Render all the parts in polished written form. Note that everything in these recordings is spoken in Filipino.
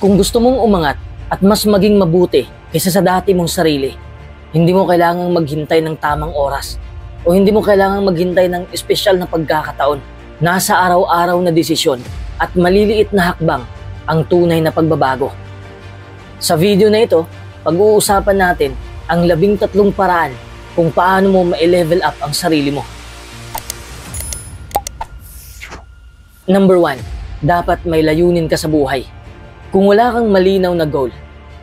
Kung gusto mong umangat at mas maging mabuti kaysa sa dati mong sarili, hindi mo kailangang maghintay ng tamang oras o hindi mo kailangang maghintay ng espesyal na pagkakataon. Nasa araw-araw na desisyon at maliliit na hakbang ang tunay na pagbabago. Sa video na ito, pag-uusapan natin ang 13 paraan kung paano mo ma-level up ang sarili mo. Number 1, dapat may layunin ka sa buhay. Kung wala kang malinaw na goal,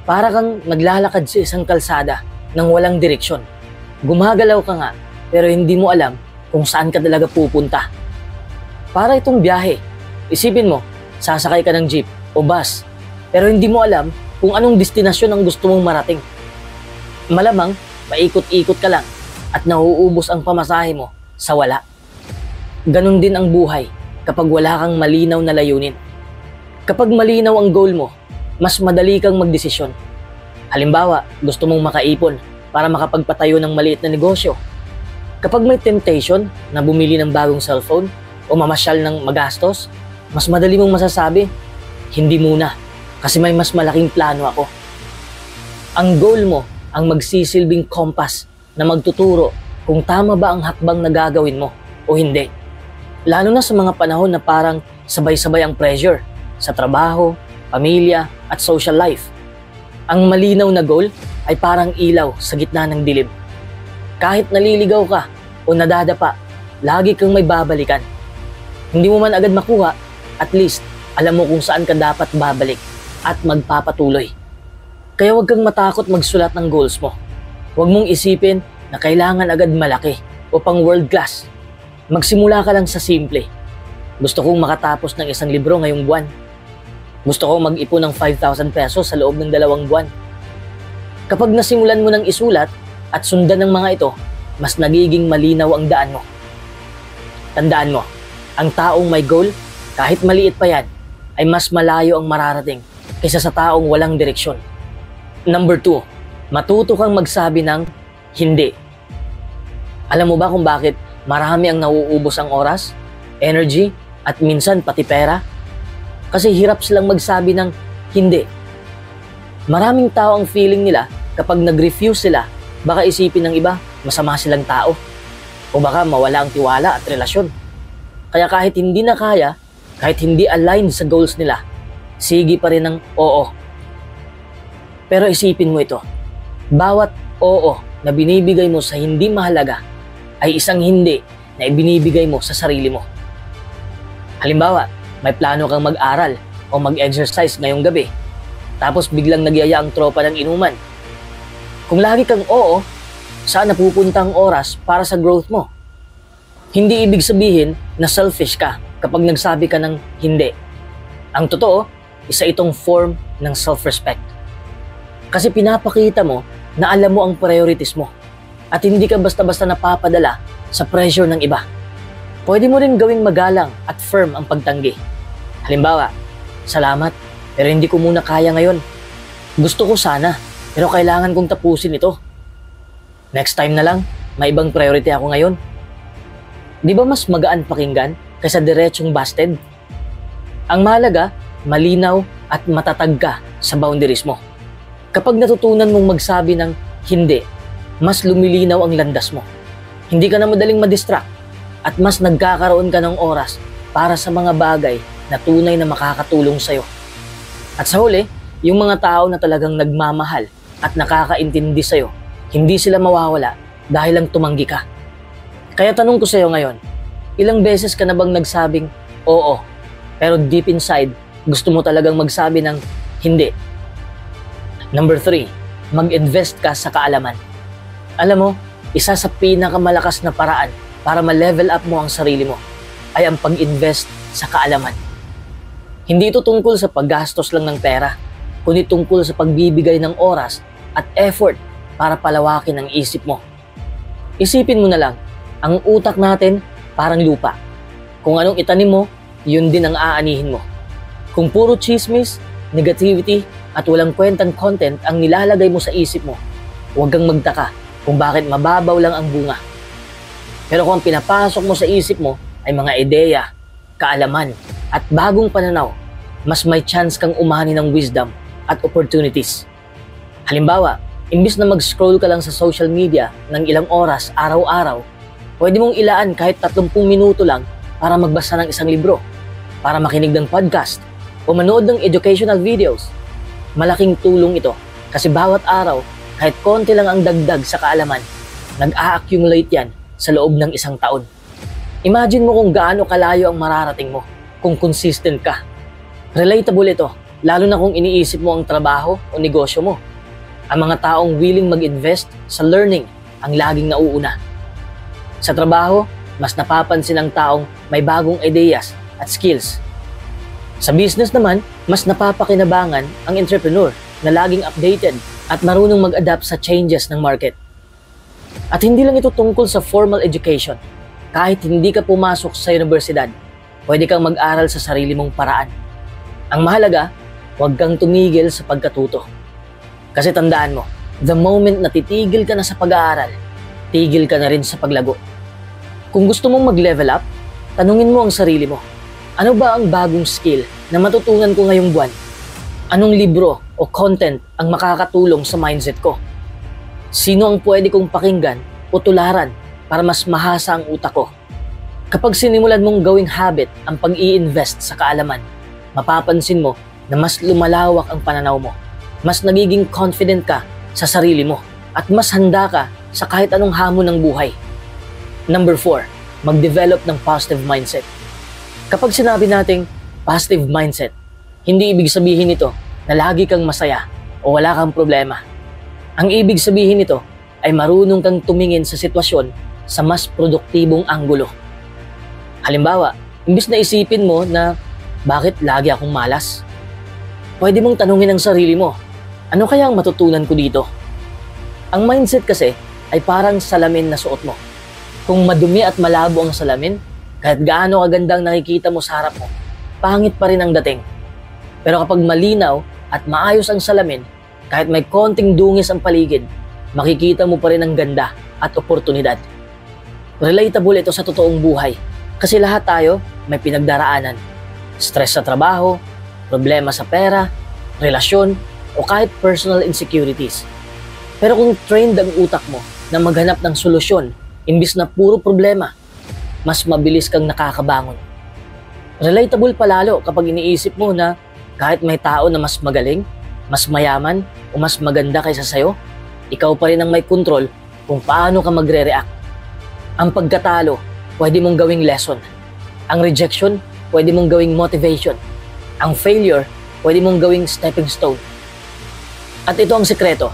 para kang naglalakad sa isang kalsada nang walang direksyon. Gumagalaw ka nga, pero hindi mo alam kung saan ka talaga pupunta. Para itong biyahe, isipin mo, sasakay ka ng jeep o bus, pero hindi mo alam kung anong destinasyon ang gusto mong marating. Malamang, paikot-ikot ka lang at nauubos ang pamasahe mo sa wala. Ganon din ang buhay kapag wala kang malinaw na layunin. Kapag malinaw ang goal mo, mas madali kang magdesisyon. Halimbawa, gusto mong makaipon para makapagpatayo ng maliit na negosyo. Kapag may temptation na bumili ng bagong cellphone o mamasyal ng magastos, mas madali mong masasabi, hindi muna, kasi may mas malaking plano ako. Ang goal mo ang magsisilbing kompas na magtuturo kung tama ba ang hakbang na gagawin mo o hindi. Lalo na sa mga panahon na parang sabay-sabay ang pressure sa trabaho, pamilya at social life. Ang malinaw na goal ay parang ilaw sa gitna ng dilim. Kahit naliligaw ka o nadadapa, lagi kang may babalikan. Hindi mo man agad makuha, at least alam mo kung saan ka dapat babalik at magpapatuloy. Kaya huwag kang matakot magsulat ng goals mo. Huwag mong isipin na kailangan agad malaki o pang world class. Magsimula ka lang sa simple. Gusto kong makatapos ng isang libro ngayong buwan. Gusto kong mag-ipon ng 5,000 pesos sa loob ng 2 buwan. Kapag nasimulan mo ng isulat at sundan ng mga ito, mas nagiging malinaw ang daan mo. Tandaan mo, ang taong may goal, kahit maliit pa yan, ay mas malayo ang mararating kaysa sa taong walang direksyon. Number 2, matuto kang magsabi ng hindi. Alam mo ba kung bakit marami ang nauubos ang oras, energy, at minsan pati pera? Kasi hirap silang magsabi ng hindi. Maraming tao ang feeling nila kapag nag-refuse sila, baka isipin ng iba, masama silang tao. O baka mawala ang tiwala at relasyon. Kaya kahit hindi na kaya, kahit hindi aligned sa goals nila, sige pa rin ng oo. Pero isipin mo ito, bawat oo na binibigay mo sa hindi mahalaga ay isang hindi na ibinibigay mo sa sarili mo. Halimbawa, may plano kang mag-aral o mag-exercise ngayong gabi, tapos biglang nagyaya ang tropa ng inuman. Kung lagi kang oo, saan napupunta ang oras para sa growth mo? Hindi ibig sabihin na selfish ka kapag nagsabi ka ng hindi. Ang totoo, isa itong form ng self-respect. Kasi pinapakita mo na alam mo ang priorities mo at hindi ka basta-basta napapadala sa pressure ng iba. Pwede mo rin gawing magalang at firm ang pagtanggi. Halimbawa, salamat, pero hindi ko muna kaya ngayon. Gusto ko sana, pero kailangan kong tapusin ito. Next time na lang, may ibang priority ako ngayon. Di ba mas magaan pakinggan kaysa diretsong busted? Ang mahalaga, malinaw at matatag ka sa boundaries mo. Kapag natutunan mong magsabi ng hindi, mas lumilinaw ang landas mo. Hindi ka na madaling madistract at mas nagkakaroon ka ng oras para sa mga bagay na tunay na makakatulong sa'yo. At sa huli, yung mga tao na talagang nagmamahal at nakakaintindi sa'yo, hindi sila mawawala dahil lang tumanggi ka. Kaya tanong ko sa'yo ngayon, ilang beses ka na bang nagsabing oo, pero deep inside, gusto mo talagang magsabi ng hindi? Number 3, mag-invest ka sa kaalaman. Alam mo, isa sa pinakamalakas na paraan para ma-level up mo ang sarili mo ay ang pag-invest sa kaalaman. Hindi ito tungkol sa paggastos lang ng pera, kundi tungkol sa pagbibigay ng oras at effort para palawakin ang isip mo. Isipin mo na lang, ang utak natin parang lupa. Kung anong itanim mo, yun din ang aanihin mo. Kung puro chismis, negativity, at walang kwentang content ang nilalagay mo sa isip mo, huwag kang magtaka kung bakit mababaw lang ang bunga. Pero kung ang pinapasok mo sa isip mo ay mga ideya, kaalaman, at bagong pananaw, mas may chance kang umani ng wisdom at opportunities. Halimbawa, imbis na mag-scroll ka lang sa social media ng ilang oras araw-araw, pwede mong ilaan kahit 30 minuto lang para magbasa ng isang libro, para makinig ng podcast, o manood ng educational videos. Malaking tulong ito kasi bawat araw, kahit konti lang ang dagdag sa kaalaman, nag-a-accumulate yan sa loob ng isang taon. Imagine mo kung gaano kalayo ang mararating mo kung consistent ka. Relatable ito, lalo na kung iniisip mo ang trabaho o negosyo mo. Ang mga taong willing mag-invest sa learning ang laging nauuna. Sa trabaho, mas napapansin ang taong may bagong ideas at skills. Sa business naman, mas napapakinabangan ang entrepreneur na laging updated at marunong mag-adapt sa changes ng market. At hindi lang ito tungkol sa formal education. Kahit hindi ka pumasok sa universidad, pwede kang mag-aral sa sarili mong paraan. Ang mahalaga, huwag kang tumigil sa pagkatuto. Kasi tandaan mo, the moment na titigil ka na sa pag-aaral, tigil ka na rin sa paglago. Kung gusto mong mag-level up, tanungin mo ang sarili mo. Ano ba ang bagong skill na matutunan ko ngayong buwan? Anong libro o content ang makakatulong sa mindset ko? Sino ang pwede kong pakinggan o tularan para mas mahasa ang utak ko? Kapag sinimulan mong gawing habit ang pag-i-invest sa kaalaman, mapapansin mo na mas lumalawak ang pananaw mo. Mas nagiging confident ka sa sarili mo at mas handa ka sa kahit anong hamon ng buhay. Number 4, mag-develop ng positive mindset. Kapag sinabi nating positive mindset, hindi ibig sabihin nito na lagi kang masaya o wala kang problema. Ang ibig sabihin nito ay marunong kang tumingin sa sitwasyon sa mas produktibong anggulo. Halimbawa, imbis na isipin mo na bakit lagi akong malas, pwede mong tanungin ang sarili mo, ano kaya ang matutunan ko dito? Ang mindset kasi ay parang salamin na suot mo. Kung madumi at malabo ang salamin, kahit gaano kagandang nakikita mo sa harap mo, pangit pa rin ang dating. Pero kapag malinaw at maayos ang salamin, kahit may konting dungis ang paligid, makikita mo pa rin ang ganda at oportunidad. Relatable ito sa totoong buhay kasi lahat tayo may pinagdaraanan. Stress sa trabaho, problema sa pera, relasyon, o kahit personal insecurities. Pero kung trained ang utak mo na maghanap ng solusyon imbis na puro problema, mas mabilis kang nakakabangon. Relatable palalo kapag iniisip mo na kahit may tao na mas magaling, mas mayaman, o mas maganda kaysa sayo, ikaw pa rin ang may kontrol kung paano ka magre-react. Ang pagkatalo, pwede mong gawing lesson. Ang rejection, pwede mong gawing motivation. Ang failure, pwede mong gawing stepping stone. At ito ang sekreto,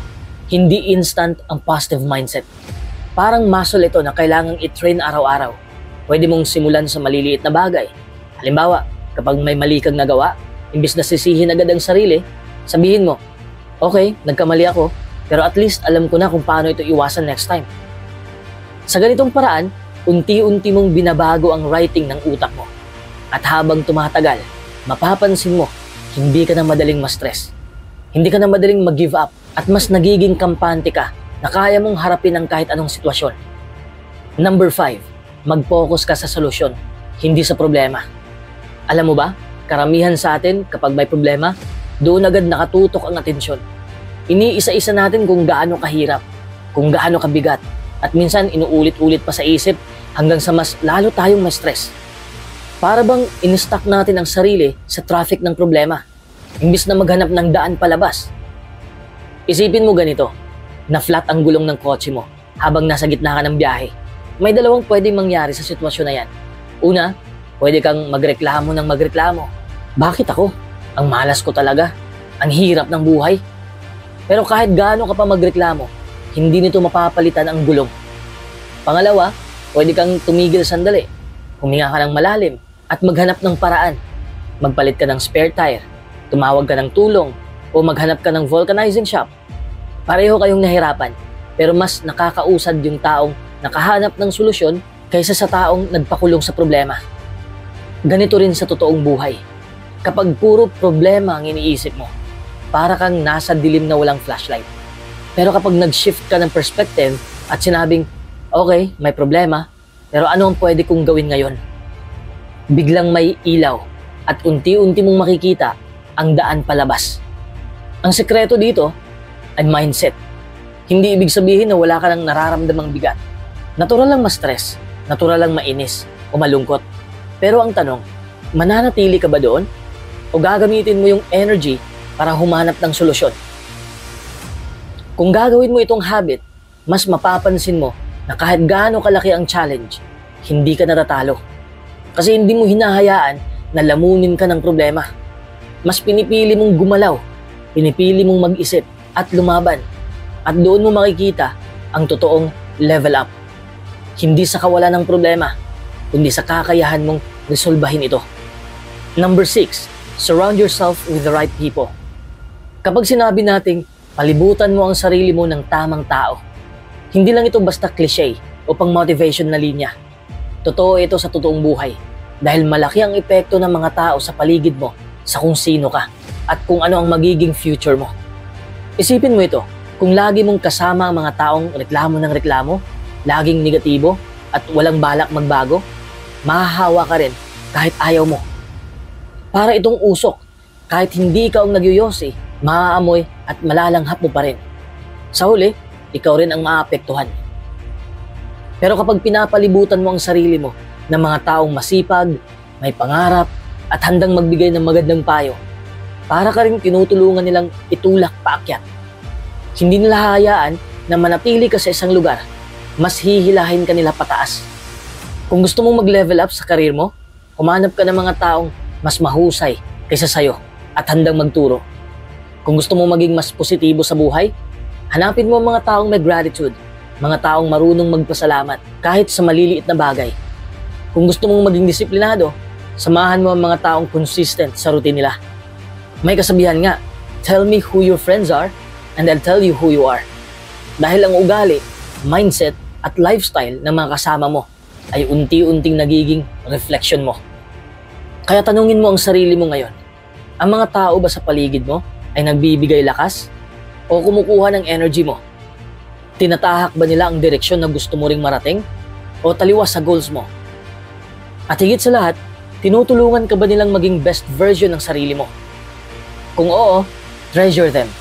hindi instant ang positive mindset. Parang muscle ito na kailangang i-train araw-araw. Pwede mong simulan sa maliliit na bagay. Halimbawa, kapag may mali kang nagawa, imbis na sisihin agad ang sarili, sabihin mo, okay, nagkamali ako, pero at least alam ko na kung paano ito iwasan next time. Sa ganitong paraan, unti-unti mong binabago ang writing ng utak mo. At habang tumatagal, mapapansin mo, hindi ka na madaling ma-stress. Hindi ka na madaling mag-give up at mas nagiging kampante ka na kaya mong harapin ang kahit anong sitwasyon. Number 5, mag-focus ka sa solusyon, hindi sa problema. Alam mo ba, karamihan sa atin kapag may problema, doon agad nakatutok ang atensyon. Iniisa-isa natin kung gaano kahirap, kung gaano kabigat, at minsan inuulit-ulit pa sa isip hanggang sa mas lalo tayong ma-stress. Para bang in-stuck natin ang sarili sa traffic ng problema, imbis na maghanap ng daan palabas. Isipin mo ganito, na flat ang gulong ng kotse mo habang nasa gitna ka ng biyahe. May dalawang pwedeng mangyari sa sitwasyon na yan. Una, pwede kang magreklamo ng magreklamo. Bakit ako? Ang malas ko talaga. Ang hirap ng buhay. Pero kahit gaano ka pa magreklamo, hindi nito mapapalitan ang gulong. Pangalawa, pwede kang tumigil sandali, huminga ka ng malalim, at maghanap ng paraan. Magpalit ka ng spare tire, tumawag ka ng tulong, o maghanap ka ng vulcanizing shop. Pareho kayong nahirapan, pero mas nakakausad yung taong nakahanap ng solusyon kaysa sa taong nagpakulong sa problema. Ganito rin sa totoong buhay. Kapag puro problema ang iniisip mo, para kang nasa dilim na walang flashlight. Pero kapag nag-shift ka ng perspective at sinabing, okay, may problema, pero ano ang pwede kong gawin ngayon? Biglang may ilaw, at unti-unti mong makikita ang daan palabas. Ang sekreto dito ay mindset. Hindi ibig sabihin na wala ka nang nararamdamang bigat. Natural lang ma-stress, natural lang mainis o malungkot. Pero ang tanong, mananatili ka ba doon? O gagamitin mo yung energy para humanap ng solusyon? Kung gagawin mo itong habit, mas mapapansin mo na kahit gaano kalaki ang challenge, hindi ka natatalo. Kasi hindi mo hinahayaan na lamunin ka ng problema. Mas pinipili mong gumalaw, pinipili mong mag-isip at lumaban. At doon mo makikita ang totoong level up. Hindi sa kawalan ng problema, kundi sa kakayahan mong resolbahin ito. Number 6, surround yourself with the right people. Kapag sinabi nating palibutan mo ang sarili mo ng tamang tao, hindi lang ito basta cliche o pang motivation na linya. Totoo ito sa totoong buhay dahil malaki ang epekto ng mga tao sa paligid mo sa kung sino ka at kung ano ang magiging future mo. Isipin mo ito, kung lagi mong kasama ang mga taong reklamo ng reklamo, laging negatibo at walang balak magbago, mahahawa ka rin kahit ayaw mo. Para itong usok, kahit hindi ka ang nagyoyosi, maaamoy at malalanghap mo pa rin. Sa huli, ikaw rin ang maapektuhan. Pero kapag pinapalibutan mo ang sarili mo ng mga taong masipag, may pangarap, at handang magbigay ng magandang payo, para ka rin tinutulungan nilang itulak paakyat. Hindi nila hayaan na manatili ka sa isang lugar, mas hihilahin ka nila pataas. Kung gusto mong mag-level up sa karir mo, humanap ka ng mga taong mas mahusay kaysa sayo at handang magturo. Kung gusto mong maging mas positibo sa buhay, hanapin mo ang mga taong may gratitude, mga taong marunong magpasalamat kahit sa maliliit na bagay. Kung gusto mong maging disiplinado, samahan mo ang mga taong consistent sa routine nila. May kasabihan nga, tell me who your friends are and I'll tell you who you are. Dahil ang ugali, mindset at lifestyle ng mga kasama mo ay unti-unting nagiging reflection mo. Kaya tanungin mo ang sarili mo ngayon, ang mga tao ba sa paligid mo ay nagbibigay lakas o kumukuha ng energy mo? Tinatahak ba nila ang direksyon na gusto mo ring marating o taliwas sa goals mo? At higit sa lahat, tinutulungan ka ba nilang maging best version ng sarili mo? Kung oo, treasure them.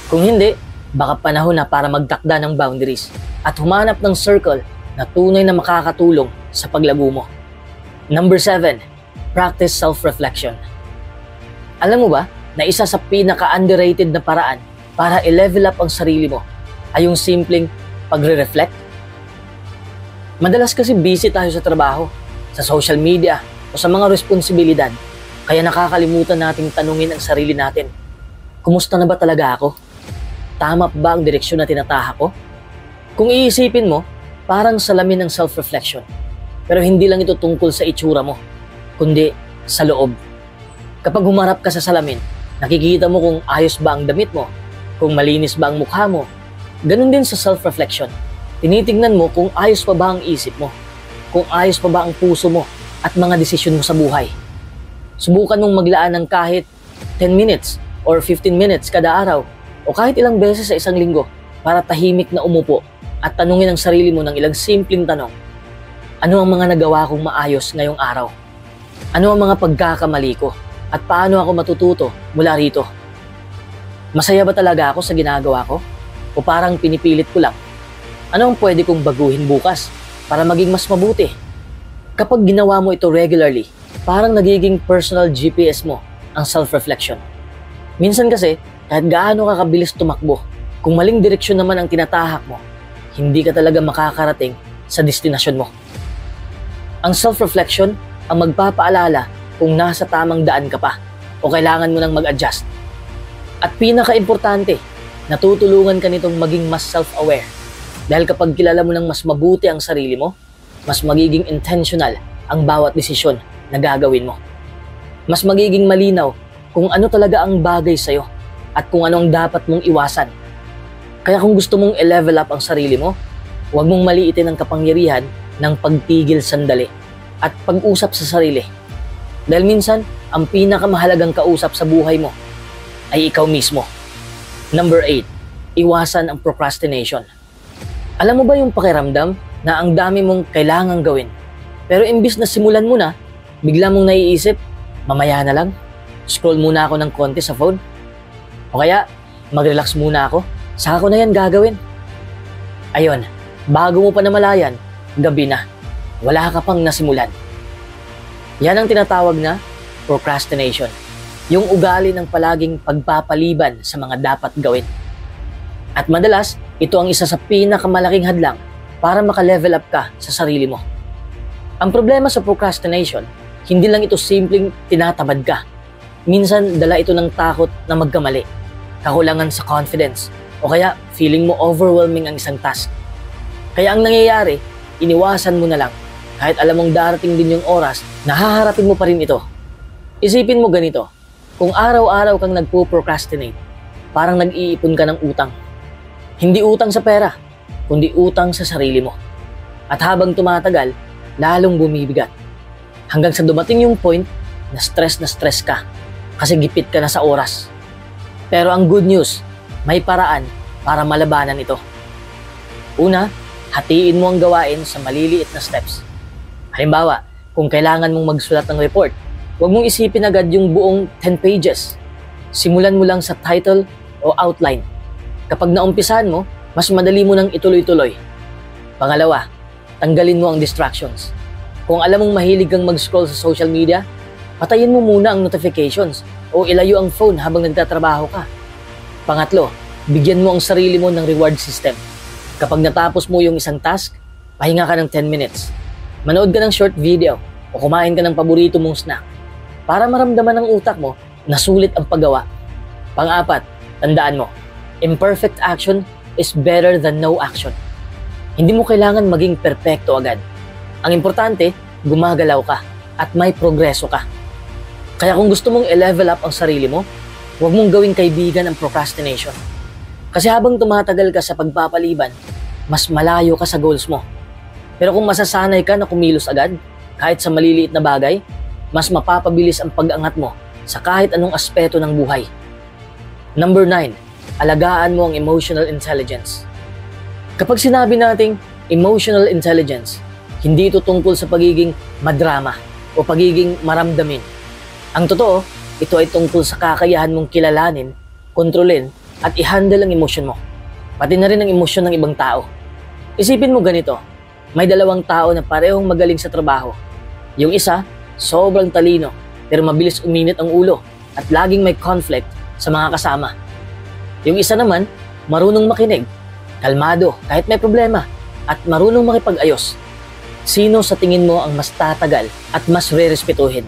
Kung hindi, baka panahon na para magtakda ng boundaries at humanap ng circle na tunay na makakatulong sa paglago mo. Number 7, practice self-reflection. Alam mo ba na isa sa pinaka-underrated na paraan para i-level up ang sarili mo ay yung simpleng pagre-reflect? Madalas kasi busy tayo sa trabaho, sa social media, o sa mga responsibilidad, kaya nakakalimutan nating tanungin ang sarili natin. Kumusta na ba talaga ako? Tama ba ang direksyon na tinatahak ko? Kung iisipin mo, parang salamin ng self-reflection. Pero hindi lang ito tungkol sa itsura mo, kundi sa loob. Kapag humarap ka sa salamin, nakikita mo kung ayos ba ang damit mo, kung malinis ba ang mukha mo. Ganun din sa self-reflection. Tinitingnan mo kung ayos pa ba ang isip mo, kung ayos pa ba ang puso mo at mga desisyon mo sa buhay. Subukan mong maglaan ng kahit 10 minutes or 15 minutes kada araw o kahit ilang beses sa isang linggo para tahimik na umupo at tanungin ang sarili mo ng ilang simpleng tanong. Ano ang mga nagawa kong maayos ngayong araw? Ano ang mga pagkakamali ko? At paano ako matututo mula rito? Masaya ba talaga ako sa ginagawa ko? O parang pinipilit ko lang? Ano ang pwede kong baguhin bukas para maging mas mabuti? Kapag ginawa mo ito regularly, parang nagiging personal GPS mo ang self-reflection. Minsan kasi, kahit gaano ka kabilis tumakbo, kung maling direksyon naman ang tinatahak mo, hindi ka talaga makakarating sa destinasyon mo. Ang self-reflection ang magpapaalala kung nasa tamang daan ka pa o kailangan mo nang mag-adjust. At pinaka-importante, natutulungan ka nitong maging mas self-aware. Dahil kapag kilala mo ng mas mabuti ang sarili mo, mas magiging intentional ang bawat desisyon na gagawin mo. Mas magiging malinaw kung ano talaga ang bagay sa'yo at kung ano ang dapat mong iwasan. Kaya kung gusto mong i-level up ang sarili mo, huwag mong maliitin ang kapangyarihan ng pagpigil sandali at pag-usap sa sarili. Dahil minsan, ang pinakamahalagang kausap sa buhay mo ay ikaw mismo. Number 8, iwasan ang procrastination. Alam mo ba yung pakiramdam na ang dami mong kailangang gawin, pero imbis na simulan mo na, bigla mong naiisip, mamaya na lang, scroll muna ako ng konti sa phone. O kaya, mag-relax muna ako, saka ko na yan gagawin. Ayun, bago mo pa namalayan, gabi na, wala ka pang nasimulan. Yan ang tinatawag na procrastination. Yung ugali ng palaging pagpapaliban sa mga dapat gawin. At madalas, ito ang isa sa pinakamalaking hadlang para maka-level up ka sa sarili mo. Ang problema sa procrastination, hindi lang ito simpleng tinatamad ka. Minsan, dala ito ng takot na magkamali, kakulangan sa confidence, o kaya feeling mo overwhelming ang isang task. Kaya ang nangyayari, iniwasan mo na lang kahit alam mong darating din yung oras na haharapin mo pa rin ito. Isipin mo ganito, kung araw-araw kang nagpo-procrastinate, parang nag-iipon ka ng utang. Hindi utang sa pera, kundi utang sa sarili mo. At habang tumatagal, lalong bumibigat. Hanggang sa dumating yung point na stress ka kasi gipit ka na sa oras. Pero ang good news, may paraan para malabanan ito. Una, hatiin mo ang gawain sa maliliit na steps. Halimbawa, kung kailangan mong magsulat ng report, huwag mong isipin agad yung buong 10 pages. Simulan mo lang sa title o outline. Kapag naumpisahan mo, mas madali mo nang ituloy-tuloy. Pangalawa, tanggalin mo ang distractions. Kung alam mong mahilig kang mag-scroll sa social media, patayin mo muna ang notifications o ilayo ang phone habang nagtatrabaho ka. Pangatlo, bigyan mo ang sarili mo ng reward system. Kapag natapos mo yung isang task, pahinga ka ng 10 minutes. Manood ka ng short video o kumain ka ng paborito mong snack para maramdaman ng utak mo na sulit ang paggawa. Pang-apat, tandaan mo, imperfect action is better than no action. Hindi mo kailangan maging perpekto agad. Ang importante, gumagalaw ka at may progreso ka. Kaya kung gusto mong i-level up ang sarili mo, huwag mong gawing kaibigan ang procrastination. Kasi habang tumatagal ka sa pagpapaliban, mas malayo ka sa goals mo. Pero kung masasanay ka na kumilos agad, kahit sa maliliit na bagay, mas mapapabilis ang pag-angat mo sa kahit anong aspeto ng buhay. Number 9, alagaan mo ang emotional intelligence. Kapag sinabi nating emotional intelligence, hindi ito tungkol sa pagiging madrama o pagiging maramdamin. Ang totoo, ito ay tungkol sa kakayahan mong kilalanin, kontrolin, at i-handle ang emosyon mo. Pati na rin ang emosyon ng ibang tao. Isipin mo ganito, may dalawang tao na parehong magaling sa trabaho. Yung isa, sobrang talino, pero mabilis uminit ang ulo at laging may conflict sa mga kasama. Yung isa naman, marunong makinig, kalmado kahit may problema, at marunong makipag-ayos. Sino sa tingin mo ang mas tatagal at mas re-respetuhin?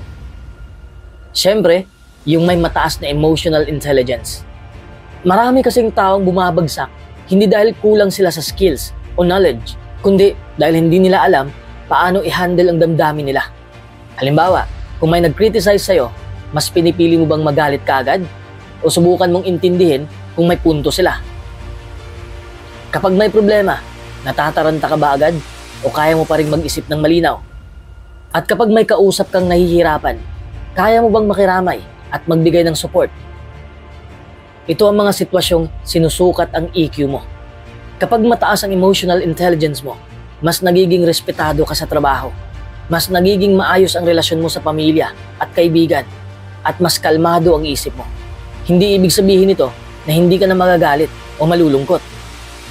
Siyempre, yung may mataas na emotional intelligence. Marami kasing taong bumabagsak, hindi dahil kulang sila sa skills o knowledge, kundi dahil hindi nila alam paano i-handle ang damdamin nila. Halimbawa, kung may nag-criticize sa'yo, mas pinipili mo bang magalit ka agad? O subukan mong intindihin kung may punto sila? Kapag may problema, natataranta ka ba agad? O kaya mo pa rin mag-isip ng malinaw? At kapag may kausap kang nahihirapan, kaya mo bang makiramay at magbigay ng support? Ito ang mga sitwasyong sinusukat ang EQ mo. Kapag mataas ang emotional intelligence mo, mas nagiging respetado ka sa trabaho, mas nagiging maayos ang relasyon mo sa pamilya at kaibigan, at mas kalmado ang isip mo. Hindi ibig sabihin nito na hindi ka na magagalit o malulungkot.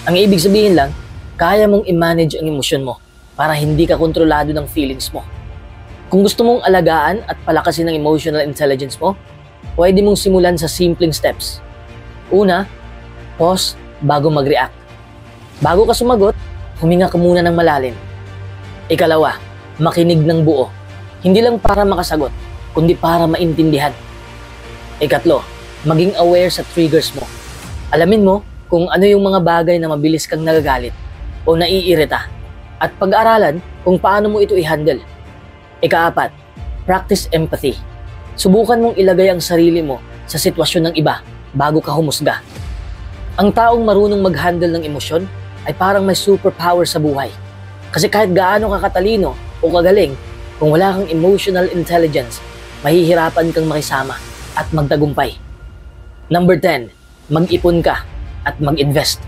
Ang ibig sabihin lang, kaya mong i-manage ang emosyon mo para hindi ka kontrolado ng feelings mo. Kung gusto mong alagaan at palakasin ang emotional intelligence mo, pwede mong simulan sa simpleng steps. Una, pause bago mag-react. Bago ka sumagot, huminga ka muna ng malalim. Ikalawa, makinig ng buo. Hindi lang para makasagot, kundi para maintindihan. Ikatlo, maging aware sa triggers mo. Alamin mo kung ano yung mga bagay na mabilis kang nagagalit o naiirita, at pag-aralan kung paano mo ito i-handle. Ikaapat, practice empathy. Subukan mong ilagay ang sarili mo sa sitwasyon ng iba bago ka humusga. Ang taong marunong mag-handle ng emosyon ay parang may superpower sa buhay. Kasi kahit gaano ka katalino o kagaling, kung wala kang emotional intelligence, mahihirapan kang makisama at magtagumpay. Number 10, mag-ipon ka at mag-invest.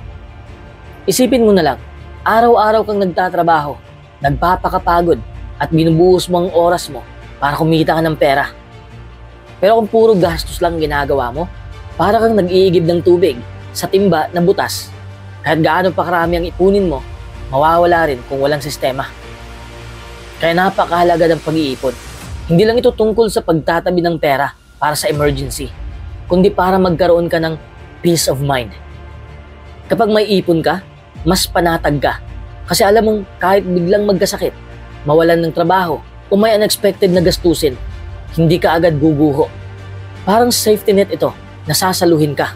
Isipin mo na lang, araw-araw kang nagtatrabaho, nagpapakapagod, at binubuhos mo ang oras mo para kumita ka ng pera. Pero kung puro gastos lang ginagawa mo, para kang nag-iigib ng tubig sa timba na butas. Kahit gaano pa karami ang ipunin mo, mawawala rin kung walang sistema. Kaya napakahalaga ng pag-iipon. Hindi lang ito tungkol sa pagtatabi ng pera para sa emergency, kundi para magkaroon ka ng peace of mind. Kapag may ipon ka, mas panatag ka. Kasi alam mong kahit biglang magkasakit, mawalan ng trabaho, o may unexpected na gastusin, hindi ka agad guguho. Parang safety net ito, nasasaluhin ka.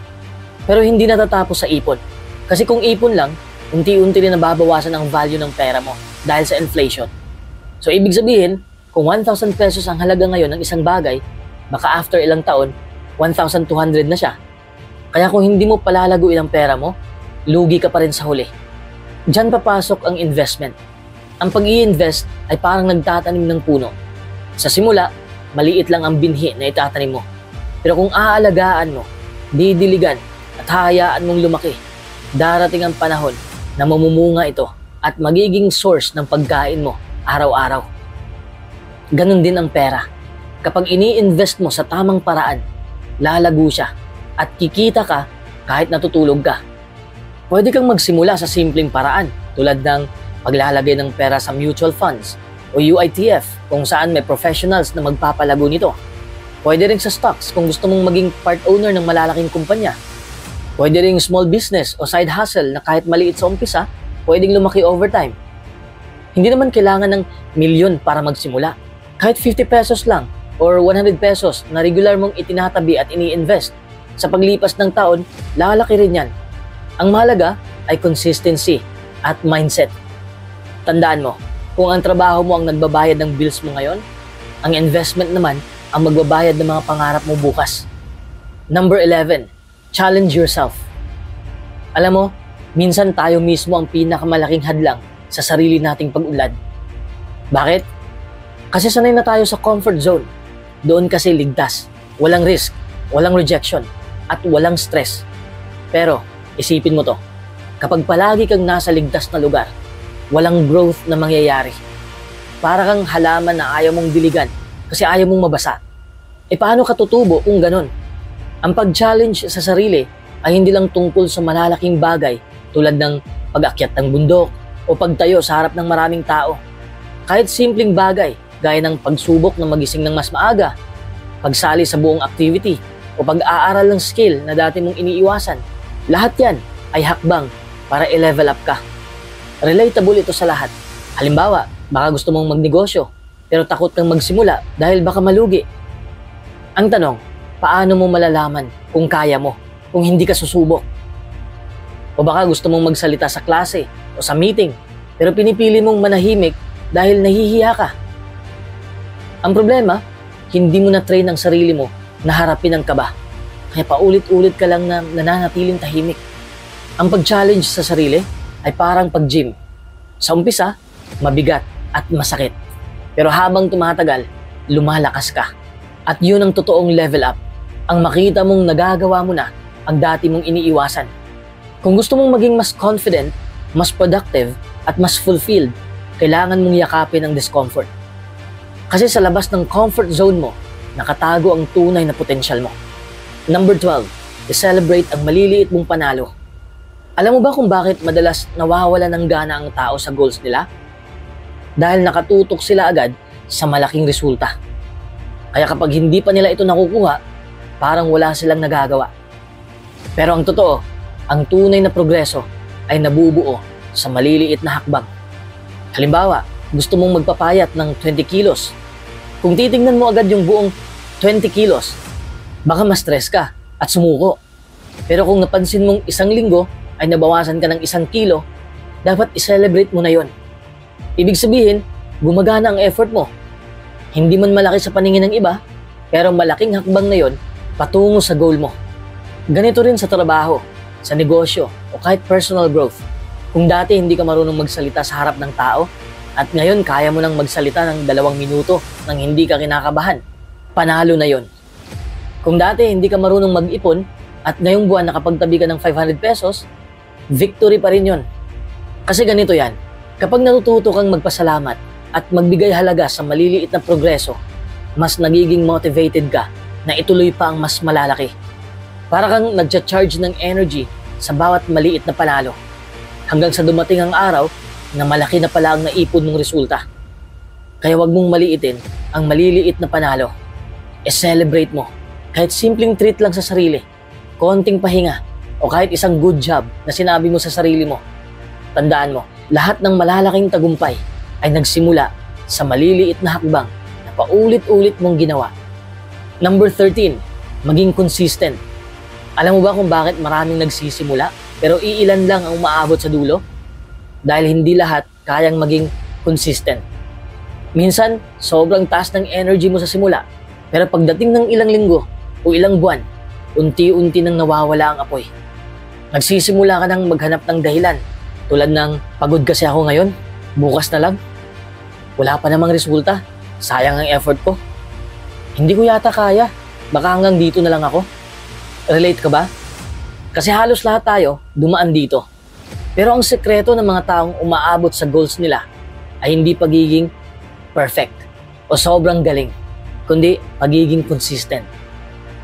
Pero hindi natatapos sa ipon. Kasi kung ipon lang, unti-unti rin nababawasan ang value ng pera mo dahil sa inflation. So ibig sabihin, kung 1,000 pesos ang halaga ngayon ng isang bagay, baka after ilang taon, 1,200 na siya. Kaya kung hindi mo palalaguin ang pera mo, lugi ka pa rin sa huli. Diyan papasok ang investment. Ang pag-i-invest ay parang nagtatanim ng puno. Sa simula, maliit lang ang binhi na itatanim mo. Pero kung aalagaan mo, didiligan at hayaan mong lumaki, darating ang panahon na mamumunga ito at magiging source ng pagkain mo araw-araw. Ganon din ang pera. Kapag ini-invest mo sa tamang paraan, lalago siya at kikita ka kahit natutulog ka. Pwede kang magsimula sa simpleng paraan tulad ng paglalagay ng pera sa mutual funds o UITF kung saan may professionals na magpapalago nito. Pwede rin sa stocks kung gusto mong maging part owner ng malalaking kumpanya. Pwede rin small business o side hustle na kahit maliit sa umpisa, pwedeng lumaki over time. Hindi naman kailangan ng milyon para magsimula. Kahit 50 pesos lang or 100 pesos na regular mong itinatabi at ini-invest, sa paglipas ng taon, lalaki rin yan. Ang mahalaga ay consistency at mindset. Tandaan mo, kung ang trabaho mo ang nagbabayad ng bills mo ngayon, ang investment naman ang magbabayad ng mga pangarap mo bukas. Number 11, challenge yourself. Alam mo, minsan tayo mismo ang pinakamalaking hadlang sa sarili nating pag-unlad. Bakit? Kasi sanay na tayo sa comfort zone. Doon kasi ligtas, walang risk, walang rejection, at walang stress. Pero, isipin mo to, kapag palagi kang nasa ligtas na lugar, walang growth na mangyayari. Para kang halaman na ayaw mong diligan kasi ayaw mong mabasa. E paano ka tutubo kung ganon? Ang pag-challenge sa sarili ay hindi lang tungkol sa malalaking bagay tulad ng pag-akyat ng bundok o pagtayo sa harap ng maraming tao. Kahit simpleng bagay gaya ng pagsubok ng magising ng mas maaga, pagsali sa buong activity o pag-aaral ng skill na dati mong iniiwasan, lahat yan ay hakbang para i-level up ka. Relatable ito sa lahat. Halimbawa, baka gusto mong magnegosyo pero takot kang magsimula dahil baka malugi. Ang tanong, paano mo malalaman kung kaya mo, kung hindi ka susubok? O baka gusto mong magsalita sa klase o sa meeting pero pinipili mong manahimik dahil nahihiya ka. Ang problema, hindi mo na-train ang sarili mo na harapin ang kaba. Kaya paulit-ulit ka lang na nananatiling tahimik. Ang pag-challenge sa sarili ay parang pag-gym. Sa umpisa, mabigat at masakit. Pero habang tumatagal, lumalakas ka. At yun ang totoong level up. Ang makita mong nagagawa mo na ang dati mong iniiwasan. Kung gusto mong maging mas confident, mas productive, at mas fulfilled, kailangan mong yakapin ang discomfort. Kasi sa labas ng comfort zone mo, nakatago ang tunay na potensyal mo. Number 12, i-celebrate ang maliliit mong panalo. Alam mo ba kung bakit madalas nawawala ng gana ang tao sa goals nila? Dahil nakatutok sila agad sa malaking resulta. Kaya kapag hindi pa nila ito nakukuha, parang wala silang nagagawa. Pero ang totoo, ang tunay na progreso ay nabubuo sa maliliit na hakbang. Halimbawa, gusto mong magpapayat ng 20 kilos. Kung titingnan mo agad yung buong 20 kilos, baka ma-stress ka at sumuko. Pero kung napansin mong isang linggo ay nabawasan ka ng 1 kilo, dapat i-celebrate mo na yon. Ibig sabihin, gumagana ang effort mo. Hindi man malaki sa paningin ng iba, pero malaking hakbang na yon patungo sa goal mo. Ganito rin sa trabaho, sa negosyo, o kahit personal growth. Kung dati hindi ka marunong magsalita sa harap ng tao, at ngayon kaya mo nang magsalita ng 2 minuto nang hindi ka kinakabahan, panalo na yon. Kung dati hindi ka marunong mag-ipon, at ngayong buwan nakapagtabi ka ng 500 pesos, victory pa rin yon. Kasi ganito yan, kapag natututo kang magpasalamat at magbigay halaga sa maliliit na progreso, mas nagiging motivated ka na ituloy pa ang mas malalaki. Para kang nagcha-charge ng energy sa bawat maliit na panalo. Hanggang sa dumating ang araw na malaki na pala ang naipon mong resulta. Kaya wag mong maliitin ang maliliit na panalo. E-celebrate mo. Kahit simpleng treat lang sa sarili, konting pahinga, o kahit isang good job na sinabi mo sa sarili mo. Tandaan mo, lahat ng malalaking tagumpay ay nagsimula sa maliliit na hakbang na paulit-ulit mong ginawa. Number 13, maging consistent. Alam mo ba kung bakit maraming nagsisimula pero iilan lang ang umaabot sa dulo? Dahil hindi lahat kayang maging consistent. Minsan, sobrang taas ng energy mo sa simula, pero pagdating ng ilang linggo o ilang buwan, unti-unti nang nawawala ang apoy. Nagsisimula ka nang maghanap ng dahilan, tulad ng pagod kasi ako ngayon, bukas na lang. Wala pa namang resulta, sayang ang effort ko. Hindi ko yata kaya, baka hanggang dito na lang ako. Relate ka ba? Kasi halos lahat tayo dumaan dito. Pero ang sekreto ng mga taong umaabot sa goals nila ay hindi pagiging perfect o sobrang galing, kundi pagiging consistent.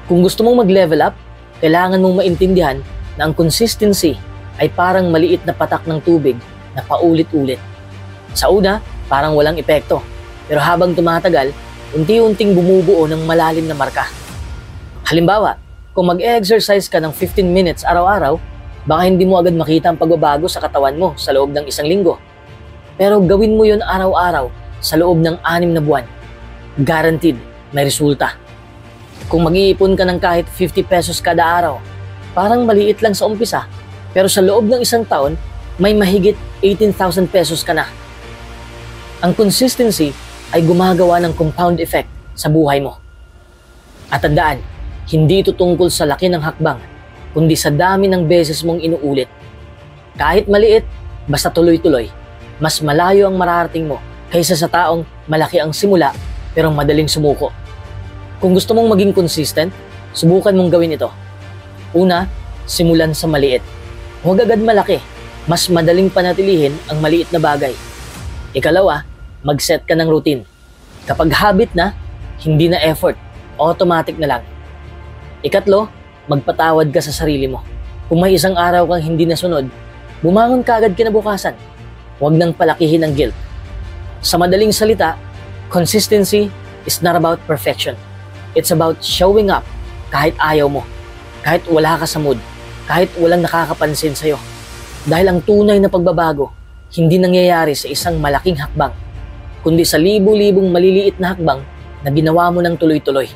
Kung gusto mong mag-level up, kailangan mong maintindihan na ang consistency ay parang maliit na patak ng tubig na paulit-ulit. Sa una, parang walang epekto, pero habang tumatagal, unti-unting bumubuo ng malalim na marka. Halimbawa, kung mag-exercise ka ng 15 minutes araw-araw, baka hindi mo agad makita ang pagbabago sa katawan mo sa loob ng isang linggo. Pero gawin mo yun araw-araw sa loob ng 6 na buwan. Guaranteed, may resulta. Kung mag-iipon ka ng kahit 50 pesos kada araw, parang maliit lang sa umpisa, pero sa loob ng isang taon, may mahigit 18,000 pesos ka na. Ang consistency ay gumagawa ng compound effect sa buhay mo. At tandaan, hindi ito tungkol sa laki ng hakbang, kundi sa dami ng beses mong inuulit. Kahit maliit, basta tuloy-tuloy, mas malayo ang mararating mo kaysa sa taong malaki ang simula pero madaling sumuko. Kung gusto mong maging consistent, subukan mong gawin ito. Una, simulan sa maliit. Huwag agad malaki, mas madaling panatilihin ang maliit na bagay. Ikalawa, mag-set ka ng routine. Kapag habit na, hindi na effort, automatic na lang. Ikatlo, magpatawad ka sa sarili mo. Kung may isang araw kang hindi nasunod, bumangon ka agad kinabukasan. Huwag nang palakihin ang guilt. Sa madaling salita, consistency is not about perfection. It's about showing up kahit ayaw mo, kahit wala ka sa mood, kahit walang nakakapansin sa'yo. Dahil ang tunay na pagbabago, hindi nangyayari sa isang malaking hakbang, kundi sa libu-libong maliliit na hakbang na ginawa mo ng tuloy-tuloy.